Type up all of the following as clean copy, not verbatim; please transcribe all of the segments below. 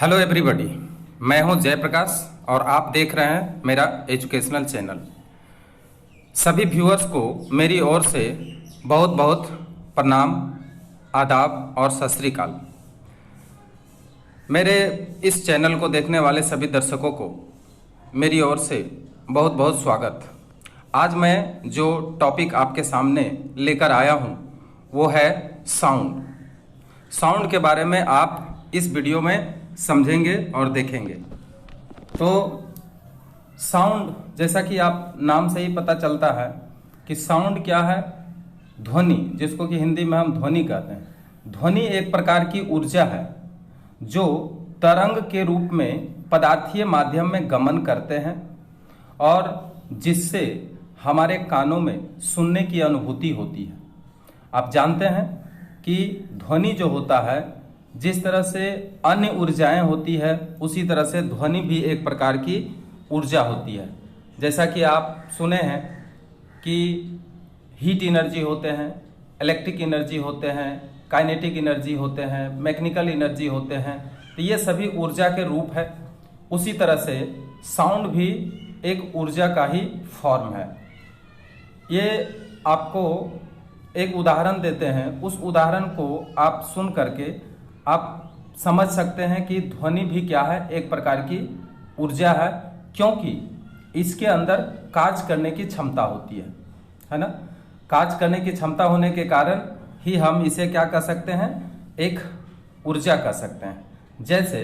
Hello everybody, मैं हूं जयप्रकाश और आप देख रहे हैं मेरा एजुकेशनल चैनल। सभी व्यूअर्स को मेरी ओर से बहुत बहुत प्रणाम, आदाब और सत श्री अकाल। मेरे इस चैनल को देखने वाले सभी दर्शकों को मेरी ओर से बहुत बहुत स्वागत। आज मैं जो टॉपिक आपके सामने लेकर आया हूं वो है साउंड। साउंड के बारे में आप इस वीडियो में समझेंगे और देखेंगे। तो साउंड, जैसा कि आप नाम से ही पता चलता है कि साउंड क्या है, ध्वनि, जिसको कि हिंदी में हम ध्वनि कहते हैं। ध्वनि एक प्रकार की ऊर्जा है जो तरंग के रूप में पदार्थीय माध्यम में गमन करते हैं और जिससे हमारे कानों में सुनने की अनुभूति होती है। आप जानते हैं कि ध्वनि जो होता है, जिस तरह से अन्य ऊर्जाएं होती है उसी तरह से ध्वनि भी एक प्रकार की ऊर्जा होती है। जैसा कि आप सुने हैं कि हीट एनर्जी होते हैं, इलेक्ट्रिक एनर्जी होते हैं, काइनेटिक एनर्जी होते हैं, मैकेनिकल एनर्जी होते हैं। तो ये सभी ऊर्जा के रूप है। उसी तरह से साउंड भी एक ऊर्जा का ही फॉर्म है। ये आपको एक उदाहरण देते हैं, उस उदाहरण को आप सुन करके आप समझ सकते हैं कि ध्वनि भी क्या है, एक प्रकार की ऊर्जा है, क्योंकि इसके अंदर कार्य करने की क्षमता होती है ना। कार्य करने की क्षमता होने के कारण ही हम इसे क्या कह सकते हैं, एक ऊर्जा कह सकते हैं। जैसे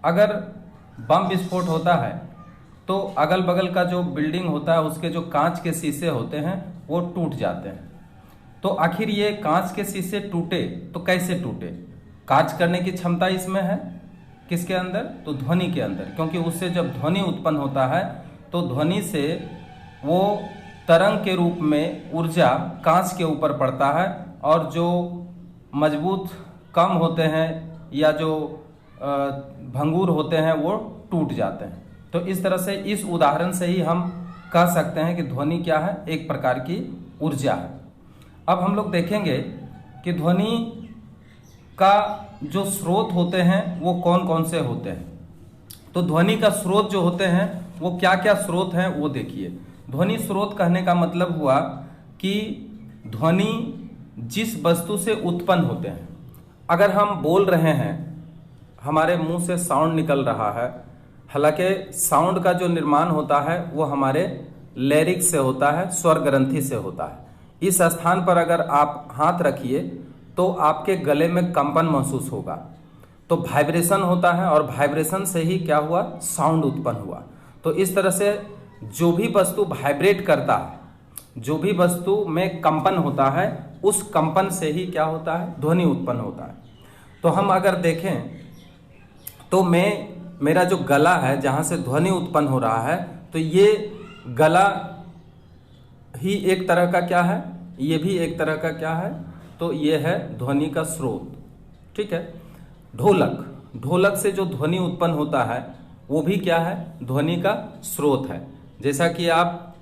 अगर बम विस्फोट होता है तो अगल बगल का जो बिल्डिंग होता है उसके जो कांच के शीशे होते हैं वो टूट जाते हैं। तो आखिर ये कांच के शीशे टूटे तो कैसे टूटे? कार्य करने की क्षमता इसमें है, किसके अंदर? तो ध्वनि के अंदर। क्योंकि उससे जब ध्वनि उत्पन्न होता है तो ध्वनि से वो तरंग के रूप में ऊर्जा कांच के ऊपर पड़ता है और जो मजबूत कम होते हैं या जो भंगुर होते हैं वो टूट जाते हैं। तो इस तरह से इस उदाहरण से ही हम कह सकते हैं कि ध्वनि क्या है, एक प्रकार की ऊर्जा है। अब हम लोग देखेंगे कि ध्वनि का जो स्रोत होते हैं वो कौन कौन से होते हैं। तो ध्वनि का स्रोत जो होते हैं वो क्या क्या स्रोत हैं वो देखिए। ध्वनि स्रोत कहने का मतलब हुआ कि ध्वनि जिस वस्तु से उत्पन्न होते हैं। अगर हम बोल रहे हैं, हमारे मुंह से साउंड निकल रहा है, हालांकि साउंड का जो निर्माण होता है वो हमारे लैरिक्स से होता है, स्वर ग्रंथि से होता है। इस स्थान पर अगर आप हाथ रखिए तो आपके गले में कंपन महसूस होगा, तो वाइब्रेशन होता है और वाइब्रेशन से ही क्या हुआ, साउंड उत्पन्न हुआ। तो इस तरह से जो भी वस्तु वाइब्रेट करता है, जो भी वस्तु में कंपन होता है, उस कंपन से ही क्या होता है, ध्वनि उत्पन्न होता है। तो हम अगर देखें तो मेरा जो गला है जहाँ से ध्वनि उत्पन्न हो रहा है, तो ये गला ही एक तरह का क्या है, ये भी एक तरह का क्या है, तो ये है ध्वनि का स्रोत। ठीक है। ढोलक से जो ध्वनि उत्पन्न होता है वो भी क्या है, ध्वनि का स्रोत है। जैसा कि आप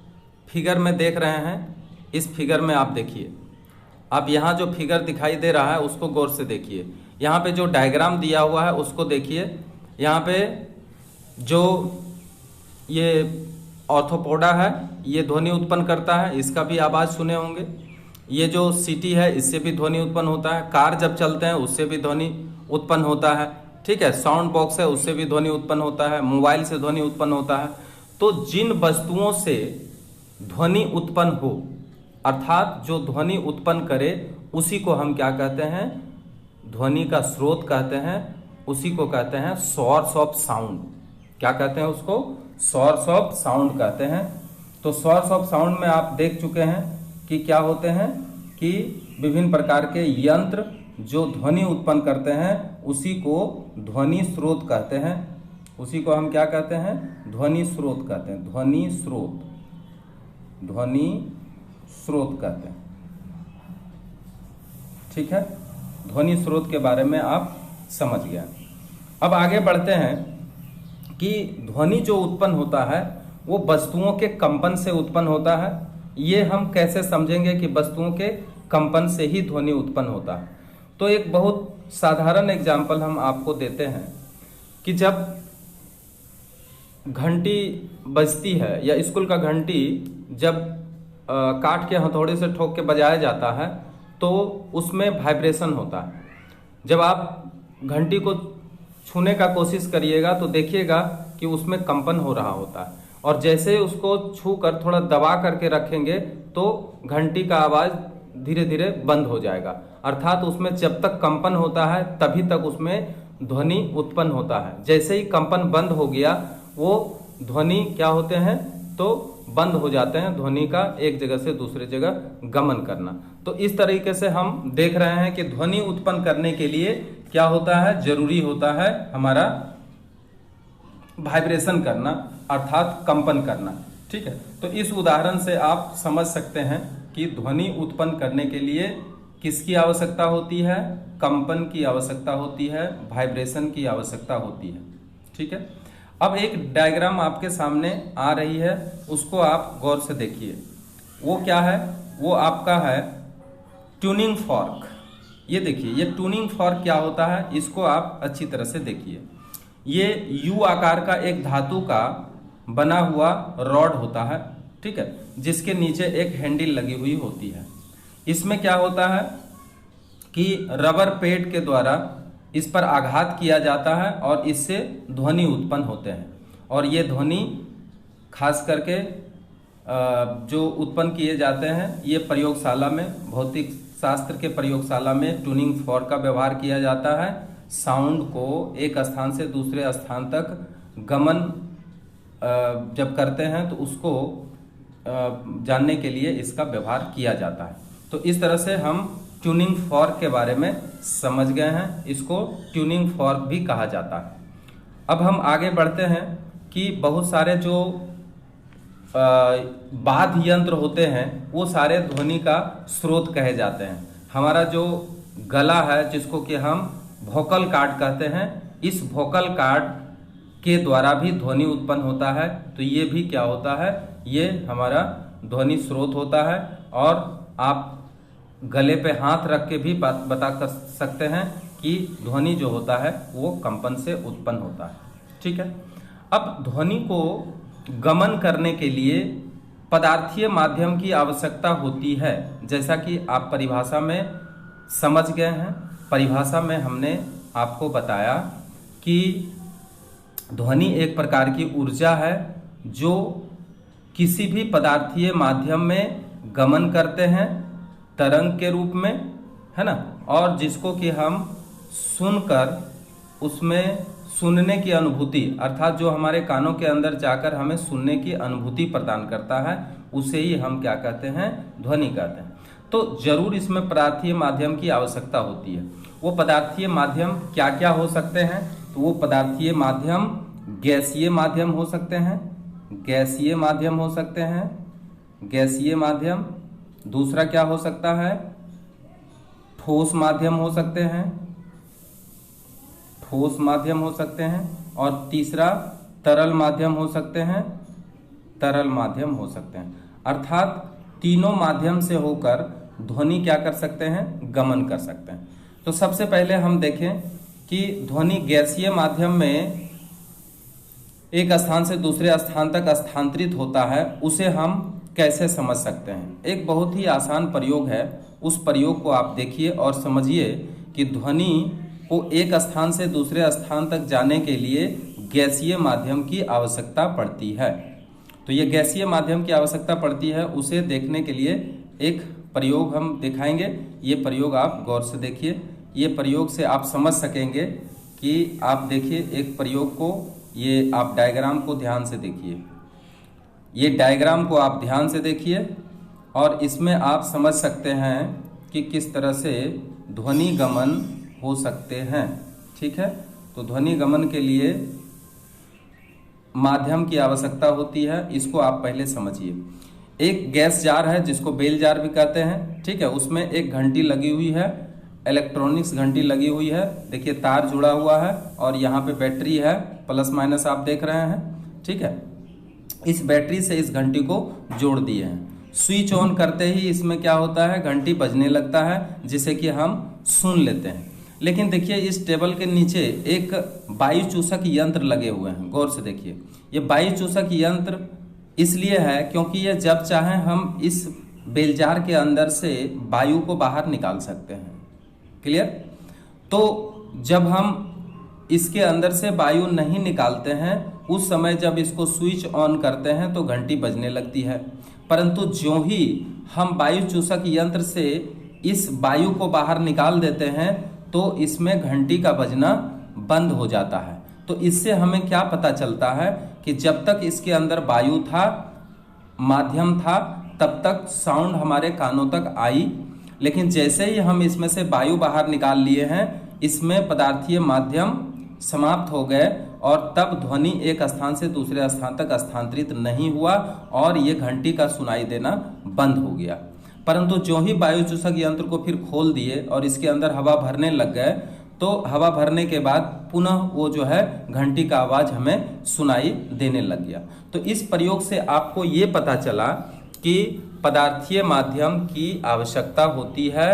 फिगर में देख रहे हैं, इस फिगर में आप देखिए, आप यहाँ जो फिगर दिखाई दे रहा है उसको गौर से देखिए। यहाँ पे जो डायग्राम दिया हुआ है उसको देखिए। यहाँ पे जो ये ऑर्थोपोडा है ये ध्वनि उत्पन्न करता है, इसका भी आवाज़ सुने होंगे। ये जो सीटी है इससे भी ध्वनि उत्पन्न होता है। कार जब चलते हैं उससे भी ध्वनि उत्पन्न होता है। ठीक है। साउंड बॉक्स है उससे भी ध्वनि उत्पन्न होता है। मोबाइल से ध्वनि उत्पन्न होता है। तो जिन वस्तुओं से ध्वनि उत्पन्न हो, अर्थात जो ध्वनि उत्पन्न करे, उसी को हम क्या कहते हैं, ध्वनि का स्रोत कहते हैं। उसी को कहते हैं सोर्स ऑफ साउंड। क्या कहते हैं उसको? सोर्स ऑफ साउंड कहते हैं। तो सोर्स ऑफ साउंड में आप देख चुके हैं कि क्या होते हैं, कि विभिन्न प्रकार के यंत्र जो ध्वनि उत्पन्न करते हैं उसी को ध्वनि स्रोत कहते हैं। उसी को हम क्या कहते हैं, ध्वनि स्रोत कहते हैं। ध्वनि स्रोत कहते हैं। ठीक है। ध्वनि स्रोत के बारे में आप समझ गए। अब आगे बढ़ते हैं कि ध्वनि जो उत्पन्न होता है वो वस्तुओं के कंपन से उत्पन्न होता है। ये हम कैसे समझेंगे कि वस्तुओं के कंपन से ही ध्वनि उत्पन्न होता है? तो एक बहुत साधारण एग्जाम्पल हम आपको देते हैं कि जब घंटी बजती है या स्कूल का घंटी जब काट के हथौड़े से ठोक के बजाया जाता है तो उसमें वाइब्रेशन होता है। जब आप घंटी को छूने का कोशिश करिएगा तो देखिएगा कि उसमें कंपन हो रहा होता है, और जैसे ही उसको छू कर थोड़ा दबा करके रखेंगे तो घंटी का आवाज धीरे धीरे बंद हो जाएगा। अर्थात उसमें जब तक कंपन होता है तभी तक उसमें ध्वनि उत्पन्न होता है। जैसे ही कंपन बंद हो गया वो ध्वनि क्या होते हैं तो बंद हो जाते हैं, ध्वनि का एक जगह से दूसरे जगह गमन करना। तो इस तरीके से हम देख रहे हैं कि ध्वनि उत्पन्न करने के लिए क्या होता है, जरूरी होता है हमारा वाइब्रेशन करना अर्थात कंपन करना। ठीक है, तो इस उदाहरण से आप समझ सकते हैं कि ध्वनि उत्पन्न करने के लिए किसकी आवश्यकता होती है, कंपन की आवश्यकता होती है, वाइब्रेशन की आवश्यकता होती है। ठीक है, अब एक डायग्राम आपके सामने आ रही है, उसको आप गौर से देखिए। वो क्या है, वो आपका है ट्यूनिंग फॉर्क। ये देखिए, ये ट्यूनिंग फॉर्क क्या होता है इसको आप अच्छी तरह से देखिए। ये यू आकार का एक धातु का बना हुआ रॉड होता है, ठीक है, जिसके नीचे एक हैंडल लगी हुई होती है। इसमें क्या होता है कि रबर पेड के द्वारा इस पर आघात किया जाता है और इससे ध्वनि उत्पन्न होते हैं। और ये ध्वनि खास करके जो उत्पन्न किए जाते हैं ये प्रयोगशाला में, भौतिक शास्त्र के प्रयोगशाला में ट्यूनिंग फॉर्क का व्यवहार किया जाता है। साउंड को एक स्थान से दूसरे स्थान तक गमन जब करते हैं तो उसको जानने के लिए इसका व्यवहार किया जाता है। तो इस तरह से हम ट्यूनिंग फॉर्क के बारे में समझ गए हैं, इसको ट्यूनिंग फॉर्क भी कहा जाता है। अब हम आगे बढ़ते हैं कि बहुत सारे जो वाद्य यंत्र होते हैं वो सारे ध्वनि का स्रोत कहे जाते हैं। हमारा जो गला है जिसको कि हम वोकल कॉर्ड कहते हैं, इस वोकल कॉर्ड के द्वारा भी ध्वनि उत्पन्न होता है। तो ये भी क्या होता है, ये हमारा ध्वनि स्रोत होता है। और आप गले पे हाथ रख के भी बता कर सकते हैं कि ध्वनि जो होता है वो कंपन से उत्पन्न होता है। ठीक है, अब ध्वनि को गमन करने के लिए पदार्थीय माध्यम की आवश्यकता होती है, जैसा कि आप परिभाषा में समझ गए हैं। परिभाषा में हमने आपको बताया कि ध्वनि एक प्रकार की ऊर्जा है जो किसी भी पदार्थीय माध्यम में गमन करते हैं तरंग के रूप में, है ना, और जिसको कि हम सुनकर उसमें सुनने की अनुभूति अर्थात जो हमारे कानों के अंदर जाकर हमें सुनने की अनुभूति प्रदान करता है उसे ही हम क्या कहते हैं, ध्वनि कहते हैं। तो जरूर इसमें पदार्थीय माध्यम की आवश्यकता होती है। वो पदार्थीय माध्यम क्या क्या हो सकते हैं, तो वो पदार्थीय माध्यम गैसीय माध्यम हो सकते हैं, गैसीय माध्यम हो सकते हैं, गैसीय माध्यम। दूसरा क्या हो सकता है, ठोस माध्यम हो सकते हैं, ठोस माध्यम हो सकते हैं। और तीसरा तरल माध्यम हो सकते हैं, तरल माध्यम हो सकते हैं। अर्थात तीनों माध्यम से होकर ध्वनि क्या कर सकते हैं, गमन कर सकते हैं। तो सबसे पहले हम देखें कि ध्वनि गैसीय माध्यम में एक स्थान से दूसरे स्थान तक स्थानांतरित होता है, उसे हम कैसे समझ सकते हैं। एक बहुत ही आसान प्रयोग है, उस प्रयोग को आप देखिए और समझिए कि ध्वनि को एक स्थान से दूसरे स्थान तक जाने के लिए गैसीय माध्यम की आवश्यकता पड़ती है। तो ये गैसीय माध्यम की आवश्यकता पड़ती है, उसे देखने के लिए एक प्रयोग हम दिखाएंगे। ये प्रयोग आप गौर से देखिए, ये प्रयोग से आप समझ सकेंगे कि आप देखिए एक प्रयोग को, ये आप डायग्राम को ध्यान से देखिए, ये डायग्राम को आप ध्यान से देखिए और इसमें आप समझ सकते हैं कि किस तरह से ध्वनि गमन हो सकते हैं। ठीक है, तो ध्वनि गमन के लिए माध्यम की आवश्यकता होती है, इसको आप पहले समझिए। एक गैस जार है जिसको बेल जार भी कहते हैं, ठीक है, उसमें एक घंटी लगी हुई है, इलेक्ट्रॉनिक्स घंटी लगी हुई है। देखिए तार जुड़ा हुआ है और यहाँ पे बैटरी है, प्लस माइनस आप देख रहे हैं। ठीक है, इस बैटरी से इस घंटी को जोड़ दिए हैं। स्विच ऑन करते ही इसमें क्या होता है, घंटी बजने लगता है जिसे कि हम सुन लेते हैं। लेकिन देखिए इस टेबल के नीचे एक वायु चूषक यंत्र लगे हुए हैं, गौर से देखिए। ये वायु चूषक यंत्र इसलिए है क्योंकि ये जब चाहे हम इस बेलजार के अंदर से वायु को बाहर निकाल सकते हैं। क्लियर? तो जब हम इसके अंदर से वायु नहीं निकालते हैं उस समय जब इसको स्विच ऑन करते हैं तो घंटी बजने लगती है, परंतु ज्यों ही हम वायु चूषक यंत्र से इस वायु को बाहर निकाल देते हैं तो इसमें घंटी का बजना बंद हो जाता है। तो इससे हमें क्या पता चलता है कि जब तक इसके अंदर वायु था, माध्यम था, तब तक साउंड हमारे कानों तक आई, लेकिन जैसे ही हम इसमें से वायु बाहर निकाल लिए हैं इसमें पदार्थीय माध्यम समाप्त हो गए और तब ध्वनि एक स्थान से दूसरे स्थान तक स्थानांतरित नहीं हुआ और ये घंटी का सुनाई देना बंद हो गया। परंतु जो ही वायु चूषक यंत्र को फिर खोल दिए और इसके अंदर हवा भरने लग गए तो हवा भरने के बाद पुनः वो जो है घंटी का आवाज हमें सुनाई देने लग गया। तो इस प्रयोग से आपको ये पता चला कि पदार्थीय माध्यम की आवश्यकता होती है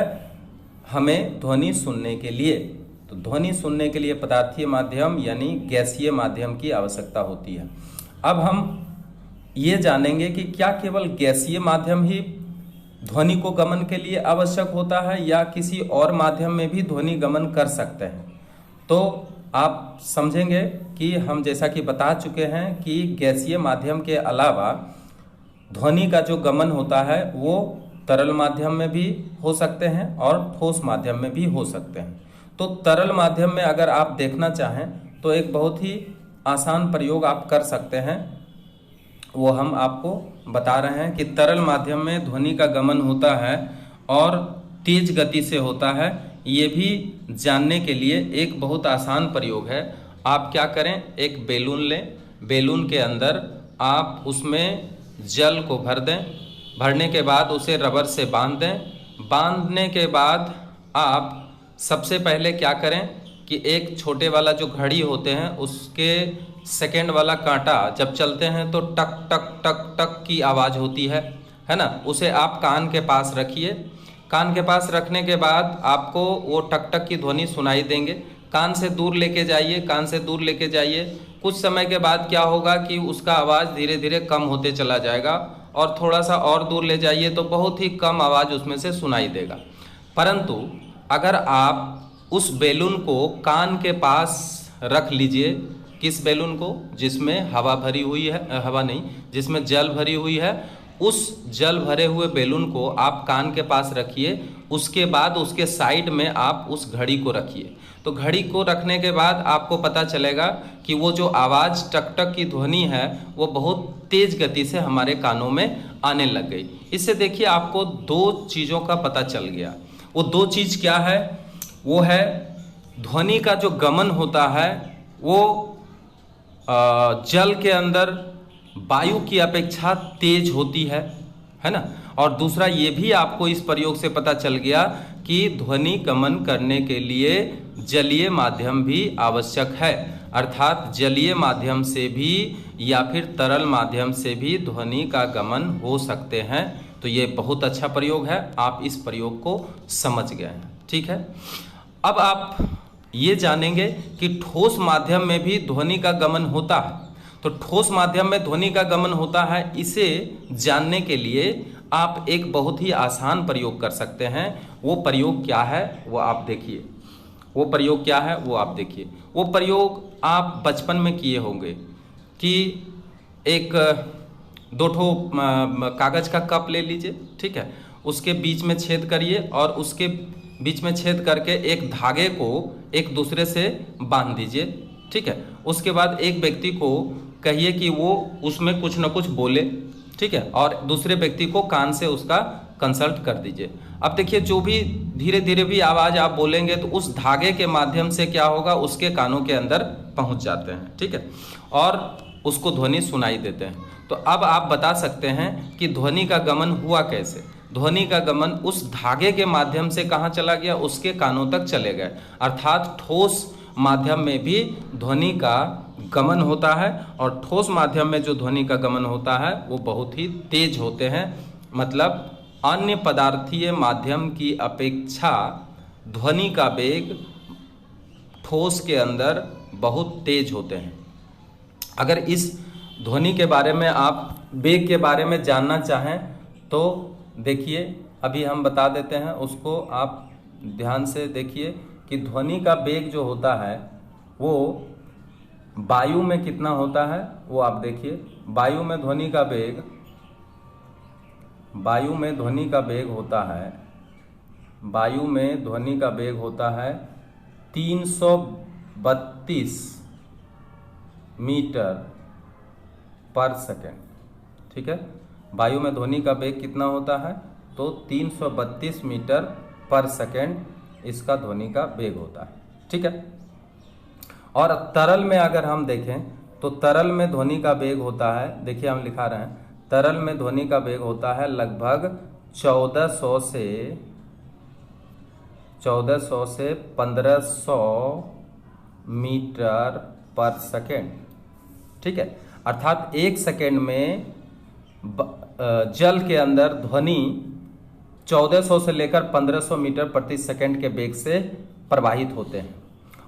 हमें ध्वनि सुनने के लिए। तो ध्वनि सुनने के लिए पदार्थीय माध्यम यानी गैसीय माध्यम की आवश्यकता होती है। अब हम ये जानेंगे कि क्या केवल गैसीय माध्यम ही ध्वनि को गमन के लिए आवश्यक होता है या किसी और माध्यम में भी ध्वनि गमन कर सकते हैं। तो आप समझेंगे कि हम जैसा कि बता चुके हैं कि गैसीय माध्यम के अलावा ध्वनि का जो गमन होता है वो तरल माध्यम में भी हो सकते हैं और ठोस माध्यम में भी हो सकते हैं। तो तरल माध्यम में अगर आप देखना चाहें तो एक बहुत ही आसान प्रयोग आप कर सकते हैं, वो हम आपको बता रहे हैं कि तरल माध्यम में ध्वनि का गमन होता है और तेज गति से होता है। ये भी जानने के लिए एक बहुत आसान प्रयोग है। आप क्या करें, एक बेलून लें, बेलून के अंदर आप उसमें जल को भर दें, भरने के बाद उसे रबर से बांध दें। बांधने के बाद आप सबसे पहले क्या करें कि एक छोटे वाला जो घड़ी होते हैं उसके सेकेंड वाला कांटा जब चलते हैं तो टक टक टक टक की आवाज़ होती है ना, उसे आप कान के पास रखिए। कान के पास रखने के बाद आपको वो टक टक की ध्वनि सुनाई देंगे। कान से दूर लेके जाइए, कान से दूर लेके जाइए। कुछ समय के बाद क्या होगा कि उसका आवाज़ धीरे धीरे कम होते चला जाएगा और थोड़ा सा और दूर ले जाइए तो बहुत ही कम आवाज़ उसमें से सुनाई देगा। परंतु अगर आप उस बैलून को कान के पास रख लीजिए, किस बैलून को, जिसमें हवा भरी हुई है, हवा नहीं, जिसमें जल भरी हुई है, उस जल भरे हुए बैलून को आप कान के पास रखिए। उसके बाद उसके साइड में आप उस घड़ी को रखिए। तो घड़ी को रखने के बाद आपको पता चलेगा कि वो जो आवाज़ टक टक की ध्वनि है वो बहुत तेज गति से हमारे कानों में आने लग गई। इससे देखिए आपको दो चीज़ों का पता चल गया। वो दो चीज़ क्या है? वो है ध्वनि का जो गमन होता है वो जल के अंदर वायु की अपेक्षा तेज होती है ना। और दूसरा ये भी आपको इस प्रयोग से पता चल गया कि ध्वनि गमन करने के लिए जलीय माध्यम भी आवश्यक है, अर्थात जलीय माध्यम से भी या फिर तरल माध्यम से भी ध्वनि का गमन हो सकते हैं। तो ये बहुत अच्छा प्रयोग है, आप इस प्रयोग को समझ गए हैं, ठीक है। अब आप ये जानेंगे कि ठोस माध्यम में भी ध्वनि का गमन होता है। तो ठोस माध्यम में ध्वनि का गमन होता है, इसे जानने के लिए आप एक बहुत ही आसान प्रयोग कर सकते हैं। वो प्रयोग क्या है वो आप देखिए। वो प्रयोग क्या है वो आप देखिए। वो प्रयोग आप बचपन में किए होंगे कि एक दो ठो कागज़ का कप ले लीजिए, ठीक है, उसके बीच में छेद करिए और उसके बीच में छेद करके एक धागे को एक दूसरे से बांध दीजिए, ठीक है। उसके बाद एक व्यक्ति को कहिए कि वो उसमें कुछ न कुछ बोले, ठीक है, और दूसरे व्यक्ति को कान से उसका कंसल्ट कर दीजिए। अब देखिए जो भी धीरे धीरे भी आवाज़ आप बोलेंगे तो उस धागे के माध्यम से क्या होगा, उसके कानों के अंदर पहुंच जाते हैं, ठीक है, और उसको ध्वनि सुनाई देते हैं। तो अब आप बता सकते हैं कि ध्वनि का गमन हुआ कैसे। ध्वनि का गमन उस धागे के माध्यम से कहाँ चला गया, उसके कानों तक चले गए। अर्थात ठोस माध्यम में भी ध्वनि का गमन होता है और ठोस माध्यम में जो ध्वनि का गमन होता है वो बहुत ही तेज होते हैं। मतलब अन्य पदार्थीय माध्यम की अपेक्षा ध्वनि का वेग ठोस के अंदर बहुत तेज होते हैं। अगर इस ध्वनि के बारे में आप वेग के बारे में जानना चाहें तो देखिए, अभी हम बता देते हैं उसको, आप ध्यान से देखिए कि ध्वनि का वेग जो होता है वो वायु में कितना होता है, वो आप देखिए। वायु में ध्वनि का वेग होता है 332 मीटर पर सेकेंड। ठीक है, वायु में ध्वनि का वेग कितना होता है, तो 332 मीटर पर सेकेंड इसका ध्वनि का वेग होता है। ठीक है, और तरल में अगर हम देखें तो तरल में ध्वनि का वेग होता है, देखिए हम लिखा रहे हैं, तरल में ध्वनि का वेग होता है लगभग 1400 से 1500 मीटर पर सेकेंड। ठीक है, अर्थात एक सेकेंड में जल के अंदर ध्वनि 1400 से लेकर 1500 मीटर प्रति सेकेंड के वेग से प्रवाहित होते हैं।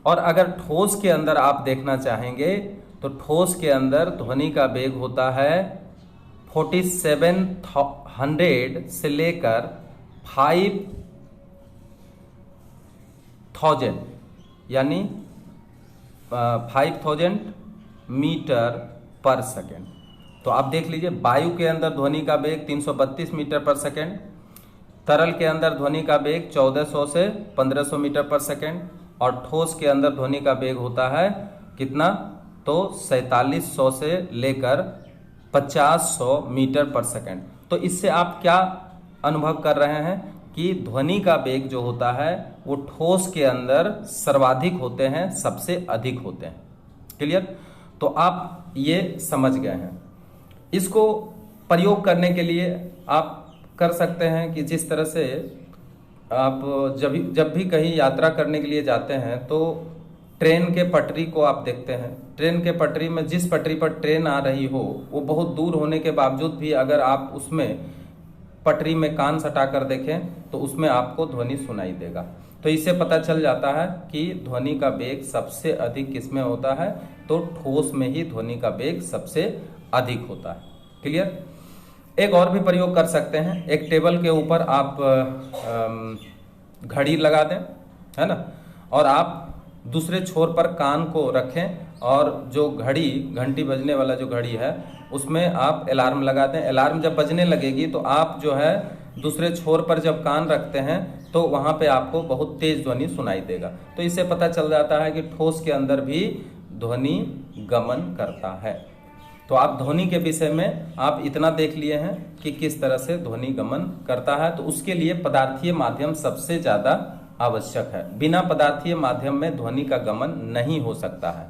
और अगर ठोस के अंदर आप देखना चाहेंगे तो ठोस के अंदर ध्वनि का वेग होता है 4700 से लेकर 5000 यानी 5000 मीटर पर सेकेंड। तो आप देख लीजिए, वायु के अंदर ध्वनि का वेग 332 मीटर पर सेकेंड, तरल के अंदर ध्वनि का वेग 1400 से 1500 मीटर पर सेकेंड, और ठोस के अंदर ध्वनि का वेग होता है कितना, तो 4700 से लेकर 5000 मीटर पर सेकेंड। तो इससे आप क्या अनुभव कर रहे हैं कि ध्वनि का वेग जो होता है वो ठोस के अंदर सर्वाधिक होते हैं, सबसे अधिक होते हैं। क्लियर? तो आप ये समझ गए हैं। इसको प्रयोग करने के लिए आप कर सकते हैं कि जिस तरह से आप जब भी कहीं यात्रा करने के लिए जाते हैं तो ट्रेन के पटरी को आप देखते हैं। ट्रेन के पटरी में जिस पटरी पर ट्रेन आ रही हो वो बहुत दूर होने के बावजूद भी अगर आप उसमें पटरी में कान सटाकर देखें तो उसमें आपको ध्वनि सुनाई देगा। तो इससे पता चल जाता है कि ध्वनि का वेग सबसे अधिक किसमें होता है, तो ठोस में ही ध्वनि का वेग सबसे अधिक होता है। क्लियर? एक और भी प्रयोग कर सकते हैं। एक टेबल के ऊपर आप घड़ी लगा दें, है ना, और आप दूसरे छोर पर कान को रखें और जो घड़ी, घंटी बजने वाला जो घड़ी है उसमें आप अलार्म लगा दें। अलार्म जब बजने लगेगी तो आप जो है दूसरे छोर पर जब कान रखते हैं तो वहाँ पे आपको बहुत तेज ध्वनि सुनाई देगा। तो इससे पता चल जाता है कि ठोस के अंदर भी ध्वनि गमन करता है। तो आप ध्वनि के विषय में आप इतना देख लिए हैं कि किस तरह से ध्वनि गमन करता है। तो उसके लिए पदार्थीय माध्यम सबसे ज़्यादा आवश्यक है। बिना पदार्थीय माध्यम में ध्वनि का गमन नहीं हो सकता है।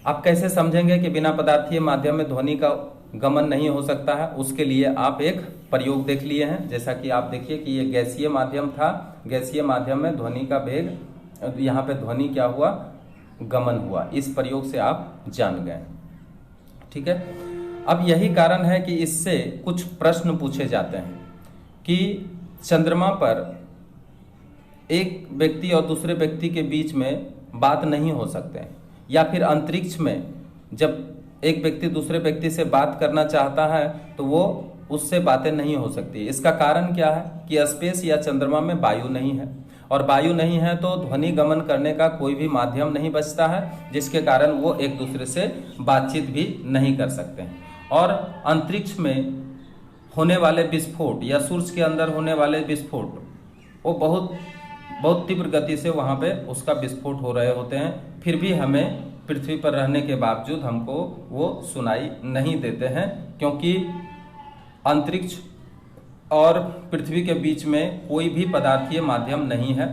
आप कैसे समझेंगे कि बिना पदार्थीय माध्यम में ध्वनि का गमन नहीं हो सकता है? उसके लिए आप एक प्रयोग देख लिए हैं। जैसा कि आप देखिए कि ये गैसीय माध्यम था, गैसीय माध्यम में ध्वनि का वेग, यहाँ पे ध्वनि क्या हुआ, गमन हुआ। इस प्रयोग से आप जान गए। ठीक है, अब यही कारण है कि इससे कुछ प्रश्न पूछे जाते हैं कि चंद्रमा पर एक व्यक्ति और दूसरे व्यक्ति के बीच में बात नहीं हो सकते हैं, या फिर अंतरिक्ष में जब एक व्यक्ति दूसरे व्यक्ति से बात करना चाहता है तो वो उससे बातें नहीं हो सकती। इसका कारण क्या है कि स्पेस या चंद्रमा में वायु नहीं है, और वायु नहीं है तो ध्वनि गमन करने का कोई भी माध्यम नहीं बचता है, जिसके कारण वो एक दूसरे से बातचीत भी नहीं कर सकते हैं। और अंतरिक्ष में होने वाले विस्फोट या सूर्य के अंदर होने वाले विस्फोट वो बहुत तीव्र गति से वहाँ पे उसका विस्फोट हो रहे होते हैं, फिर भी हमें पृथ्वी पर रहने के बावजूद हमको वो सुनाई नहीं देते हैं, क्योंकि अंतरिक्ष और पृथ्वी के बीच में कोई भी पदार्थीय माध्यम नहीं है।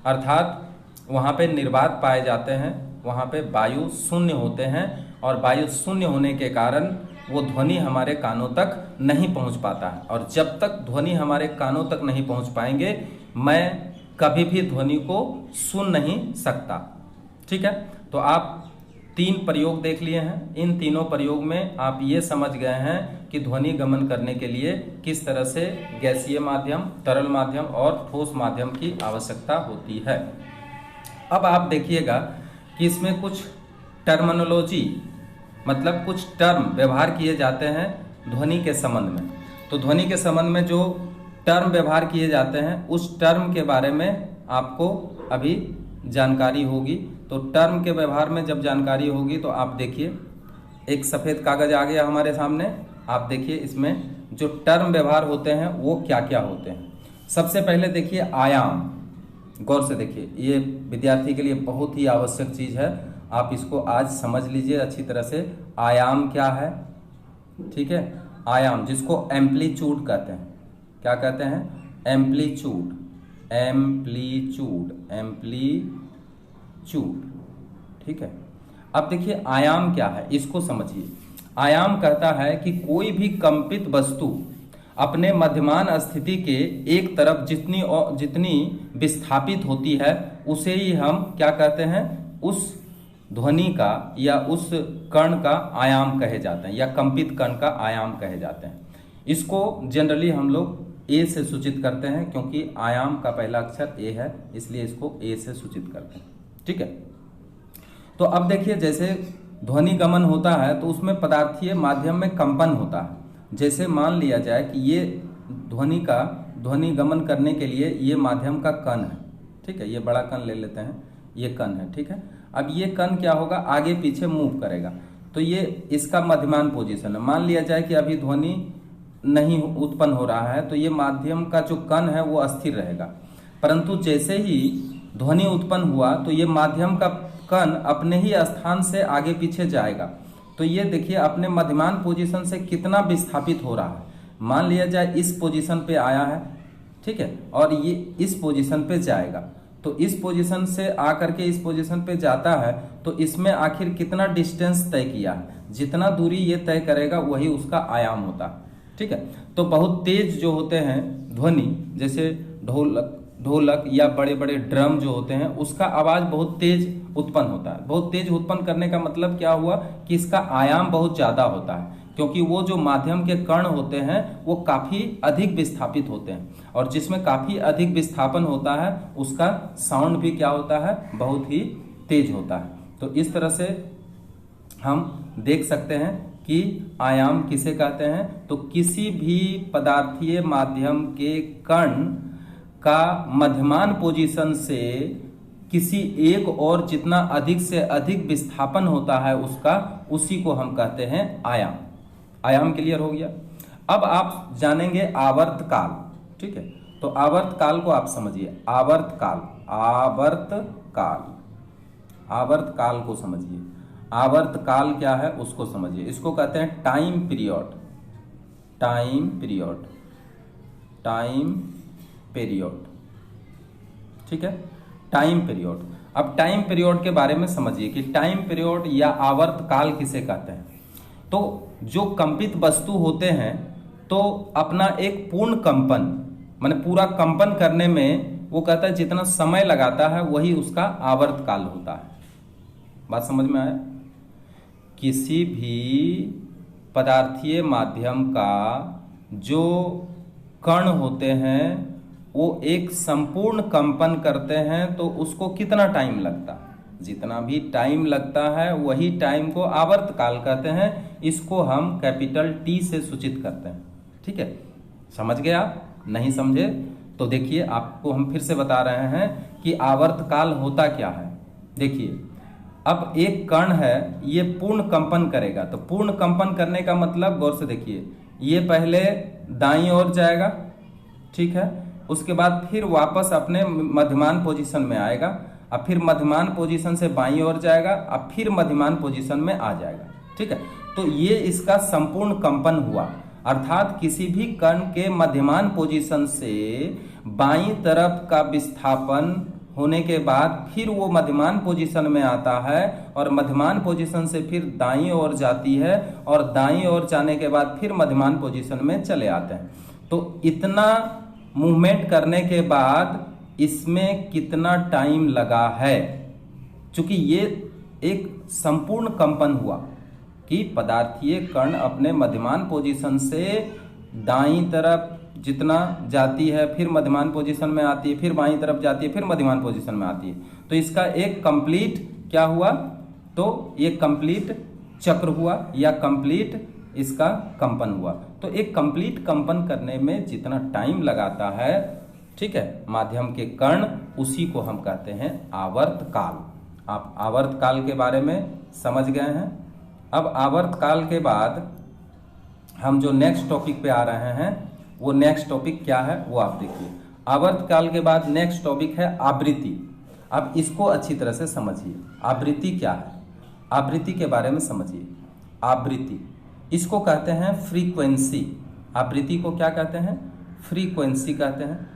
अर्थात वहाँ पे निर्वात पाए जाते हैं, वहाँ पे वायु शून्य होते हैं, और वायु शून्य होने के कारण वो ध्वनि हमारे कानों तक नहीं पहुँच पाता है। और जब तक ध्वनि हमारे कानों तक नहीं पहुँच पाएंगे, मैं कभी भी ध्वनि को सुन नहीं सकता। ठीक है, तो आप 3 प्रयोग देख लिए हैं। इन तीनों प्रयोग में आप ये समझ गए हैं कि ध्वनि गमन करने के लिए किस तरह से गैसीय माध्यम, तरल माध्यम और ठोस माध्यम की आवश्यकता होती है। अब आप देखिएगा कि इसमें कुछ टर्मिनोलॉजी मतलब कुछ टर्म व्यवहार किए जाते हैं ध्वनि के संबंध में। तो ध्वनि के संबंध में जो टर्म व्यवहार किए जाते हैं उस टर्म के बारे में आपको अभी जानकारी होगी। तो टर्म के व्यवहार में जब जानकारी होगी तो आप देखिए एक सफ़ेद कागज आ गया हमारे सामने। आप देखिए इसमें जो टर्म व्यवहार होते हैं वो क्या क्या होते हैं। सबसे पहले देखिए आयाम, गौर से देखिए, ये विद्यार्थी के लिए बहुत ही आवश्यक चीज़ है। आप इसको आज समझ लीजिए अच्छी तरह से। आयाम क्या है, ठीक है। आयाम जिसको एम्पलीट्यूड कहते हैं, क्या कहते हैं, एम्पलीट्यूड, एम्पलीट्यूड, एम्पलीट्यूड, ठीक है। अब देखिए आयाम क्या है, इसको समझिए। आयाम कहता है कि कोई भी कंपित वस्तु अपने मध्यमान स्थिति के एक तरफ जितनी विस्थापित होती है उसे ही हम क्या कहते हैं, उस ध्वनि का या उस कण का आयाम कहे जाते हैं, या कंपित कण का आयाम कहे जाते हैं। इसको जनरली हम लोग ए से सूचित करते हैं, क्योंकि आयाम का पहला अक्षर ए है, इसलिए इसको ए से सूचित करते हैं, ठीक है। तो अब देखिए जैसे ध्वनि गमन होता है तो उसमें पदार्थीय माध्यम में कंपन होता है। जैसे मान लिया जाए कि ये ध्वनि गमन करने के लिए ये माध्यम का कण है, ठीक है। ये बड़ा कण ले लेते हैं, ये कण है, ठीक है। अब ये कण क्या होगा, आगे पीछे मूव करेगा, तो ये इसका मध्यमान पोजीशन है। मान लिया जाए कि अभी ध्वनि नहीं उत्पन्न हो रहा है तो ये माध्यम का जो कण है वो अस्थिर रहेगा, परंतु जैसे ही ध्वनि उत्पन्न हुआ तो ये माध्यम का कण अपने ही स्थान से आगे पीछे जाएगा। तो ये देखिए अपने मध्यमान पोजीशन से कितना विस्थापित हो रहा है। मान लिया जाए इस पोजीशन पे आया है, ठीक है, और ये इस पोजीशन पे जाएगा। तो इस पोजीशन से आकर के इस पोजीशन पे जाता है तो इसमें आखिर कितना डिस्टेंस तय किया है, जितना दूरी ये तय करेगा वही उसका आयाम होता है, ठीक है। तो बहुत तेज जो होते हैं ध्वनि, जैसे ढोलक या बड़े बड़े ड्रम जो होते हैं, उसका आवाज बहुत तेज उत्पन्न होता है। बहुत तेज उत्पन्न करने का मतलब क्या हुआ कि इसका आयाम बहुत ज्यादा होता है, क्योंकि वो जो माध्यम के कण होते हैं वो काफी अधिक विस्थापित होते हैं, और जिसमें काफी अधिक विस्थापन होता है उसका साउंड भी क्या होता है, बहुत ही तेज होता है। तो इस तरह से हम देख सकते हैं कि आयाम किसे कहते हैं। तो किसी भी पदार्थीय माध्यम के कण का मध्यमान पोजीशन से किसी एक और जितना अधिक से अधिक विस्थापन होता है उसका, उसी को हम कहते हैं आयाम। आयाम क्लियर हो गया। अब आप जानेंगे आवर्त काल, ठीक है। तो आवर्त काल को आप समझिए। आवर्त काल, आवर्त काल, आवर्त काल को समझिए। आवर्त काल क्या है उसको समझिए। इसको कहते हैं time period, time period, time period, ठीक है, टाइम पीरियड। अब टाइम पीरियड के बारे में समझिए कि टाइम पीरियड या आवर्त काल किसे कहते हैं। तो जो कंपित वस्तु होते हैं तो अपना एक पूर्ण कंपन, माने पूरा कंपन करने में वो कहता है जितना समय लगाता है वही उसका आवर्त काल होता है। बात समझ में आया। किसी भी पदार्थीय माध्यम का जो कण होते हैं वो एक संपूर्ण कंपन करते हैं तो उसको कितना टाइम लगता है, जितना भी टाइम लगता है वही टाइम को आवर्त काल कहते हैं। इसको हम कैपिटल टी से सूचित करते हैं, ठीक है। समझ गए आप? नहीं समझे तो देखिए आपको हम फिर से बता रहे हैं कि आवर्त काल होता क्या है। देखिए अब एक कण है, ये पूर्ण कंपन करेगा। तो पूर्ण कंपन करने का मतलब गौर से देखिए, ये पहले दाईं ओर जाएगा, ठीक है, उसके बाद फिर वापस अपने मध्यमान पोजीशन में आएगा, अब फिर मध्यमान पोजीशन से बाईं ओर जाएगा, अब फिर मध्यमान पोजीशन में आ जाएगा, ठीक है। तो ये इसका संपूर्ण कंपन हुआ, अर्थात किसी भी कण के मध्यमान पोजीशन से बाईं तरफ का विस्थापन होने के बाद फिर वो मध्यमान पोजीशन में आता है और मध्यमान पोजीशन से फिर दाईं ओर जाती है और दाईं ओर जाने के बाद फिर मध्यमान पोजीशन में चले आते हैं। तो इतना मूवमेंट करने के बाद इसमें कितना टाइम लगा है, क्योंकि ये एक संपूर्ण कंपन हुआ कि पदार्थीय कण अपने मध्यमान पोजीशन से दाईं तरफ जितना जाती है फिर मध्यमान पोजीशन में आती है, फिर बाईं तरफ जाती है, फिर मध्यमान पोजीशन में आती है, तो इसका एक कंप्लीट क्या हुआ, तो ये कंप्लीट चक्र हुआ या कंप्लीट इसका कंपन हुआ। तो एक कंप्लीट कंपन करने में जितना टाइम लगाता है, ठीक है, माध्यम के कण, उसी को हम कहते हैं आवर्त काल। आप आवर्त काल के बारे में समझ गए हैं। अब आवर्त काल के बाद हम जो नेक्स्ट टॉपिक पे आ रहे हैं, वो नेक्स्ट टॉपिक क्या है वो आप देखिए। आवर्त काल के बाद नेक्स्ट टॉपिक है आवृत्ति। अब इसको अच्छी तरह से समझिए, आवृत्ति क्या है, आवृत्ति के बारे में समझिए। आवृत्ति इसको कहते हैं फ्रीक्वेंसी। आवृत्ति को क्या कहते हैं, फ्रीक्वेंसी कहते हैं,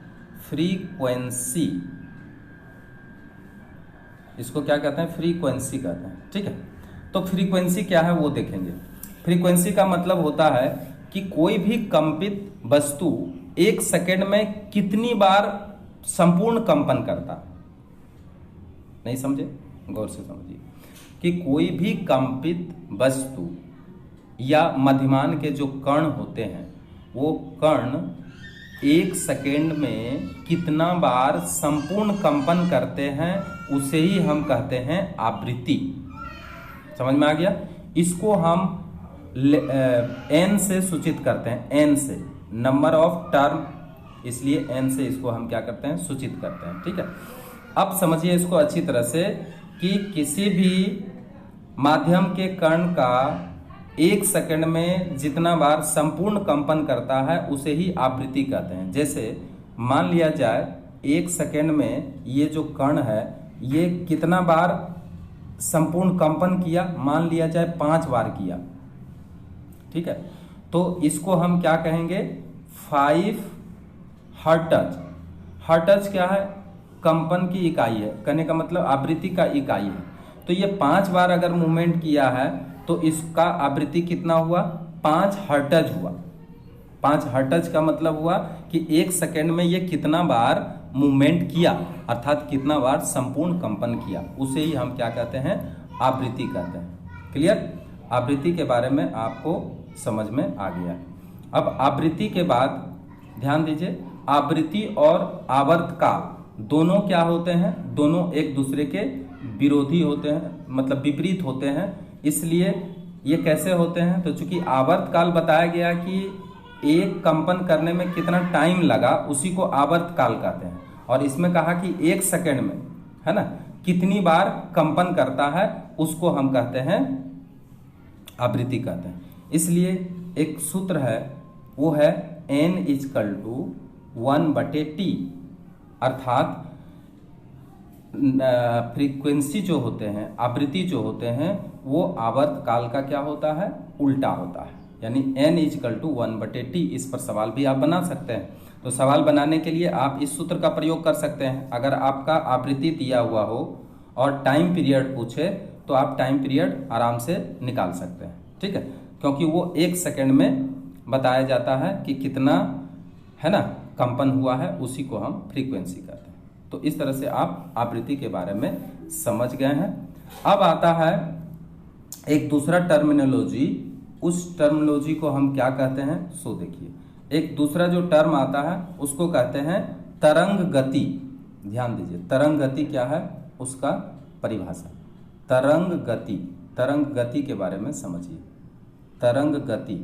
फ्रीक्वेंसी, इसको क्या कहते हैं, फ्रीक्वेंसी कहते हैं, ठीक है। तो फ्रीक्वेंसी क्या है वो देखेंगे। फ्रीक्वेंसी का मतलब होता है कि कोई भी कंपित वस्तु एक सेकंड में कितनी बार संपूर्ण कंपन करता है। नहीं समझे, गौर से समझिए कि कोई भी कंपित वस्तु या मध्यमान के जो कण होते हैं, वो कण एक सेकेंड में कितना बार संपूर्ण कंपन करते हैं, उसे ही हम कहते हैं आवृत्ति। समझ में आ गया। इसको हम एन से सूचित करते हैं, एन से, नंबर ऑफ टर्म, इसलिए एन से इसको हम क्या करते हैं, सूचित करते हैं, ठीक है। अब समझिए इसको अच्छी तरह से कि किसी भी माध्यम के कण का एक सेकंड में जितना बार संपूर्ण कंपन करता है, उसे ही आवृत्ति कहते हैं। जैसे मान लिया जाए एक सेकंड में ये जो कण है, ये कितना बार संपूर्ण कंपन किया, मान लिया जाए 5 बार किया, ठीक है। तो इसको हम क्या कहेंगे, 5 हर्ट्ज। हर्ट्ज क्या है, कंपन की इकाई है, कहने का मतलब आवृत्ति का इकाई है। तो ये 5 बार अगर मूवमेंट किया है तो इसका आवृत्ति कितना हुआ, 5 हर्ट्ज हुआ। 5 हर्ट्ज का मतलब हुआ कि एक सेकंड में ये कितना बार मूवमेंट किया, अर्थात कितना बार संपूर्ण कंपन किया, उसे ही हम क्या कहते हैं, आवृत्ति कहते हैं। क्लियर। आवृत्ति के बारे में आपको समझ में आ गया। अब आवृत्ति के बाद ध्यान दीजिए, आवृत्ति और आवर्त काल दोनों क्या होते हैं, दोनों एक दूसरे के विरोधी होते हैं, मतलब विपरीत होते हैं। इसलिए ये कैसे होते हैं, तो चूंकि आवर्त काल बताया गया कि एक कंपन करने में कितना टाइम लगा, उसी को आवर्त काल कहते हैं। और इसमें कहा कि एक सेकंड में, है ना, कितनी बार कंपन करता है, उसको हम कहते हैं आवृत्ति कहते हैं। इसलिए एक सूत्र है, वो है N=1/T, अर्थात फ्रीक्वेंसी जो होते हैं, आवृत्ति जो होते हैं, वो आवर्त काल का क्या होता है, उल्टा होता है। यानी N=1/T। इस पर सवाल भी आप बना सकते हैं। तो सवाल बनाने के लिए आप इस सूत्र का प्रयोग कर सकते हैं। अगर आपका आवृत्ति दिया हुआ हो और टाइम पीरियड पूछे, तो आप टाइम पीरियड आराम से निकाल सकते हैं, ठीक है, क्योंकि वो एक सेकंड में बताया जाता है कि कितना, है ना, कंपन हुआ है, उसी को हम फ्रीक्वेंसी कहते हैं। तो इस तरह से आप आवृत्ति के बारे में समझ गए हैं। अब आता है एक दूसरा टर्मिनोलॉजी, उस टर्मिनोलॉजी को हम क्या कहते हैं, सो देखिए। एक दूसरा जो टर्म आता है उसको कहते हैं तरंग गति। ध्यान दीजिए, तरंग गति क्या है, उसका परिभाषा। तरंग गति, तरंग गति के बारे में समझिए। तरंग गति,